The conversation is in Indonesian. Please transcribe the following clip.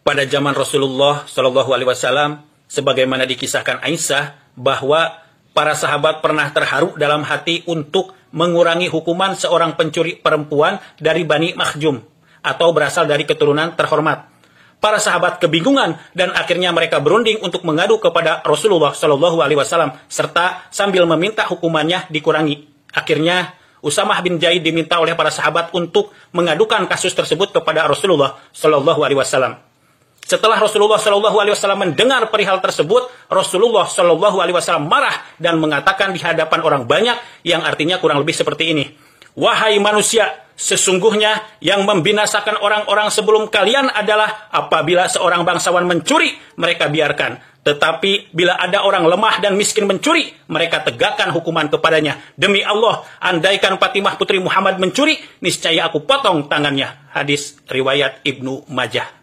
pada zaman Rasulullah Shallallahu Alaihi Wasallam, sebagaimana dikisahkan Aisyah, bahwa para sahabat pernah terharu dalam hati untuk mengurangi hukuman seorang pencuri perempuan dari Bani Makhzum atau berasal dari keturunan terhormat. Para sahabat kebingungan dan akhirnya mereka berunding untuk mengadu kepada Rasulullah Shallallahu Alaihi Wasallam serta sambil meminta hukumannya dikurangi. Akhirnya Usamah bin Zaid diminta oleh para sahabat untuk mengadukan kasus tersebut kepada Rasulullah Shallallahu Alaihi Wasallam. Setelah Rasulullah Shallallahu Alaihi Wasallam mendengar perihal tersebut, Rasulullah Shallallahu Alaihi Wasallam marah dan mengatakan di hadapan orang banyak, yang artinya kurang lebih seperti ini: wahai manusia, sesungguhnya yang membinasakan orang-orang sebelum kalian adalah apabila seorang bangsawan mencuri, mereka biarkan. Tetapi bila ada orang lemah dan miskin mencuri, mereka tegakkan hukuman kepadanya. Demi Allah, andaikan Fatimah putri Muhammad mencuri, niscaya aku potong tangannya. Hadis riwayat Ibnu Majah.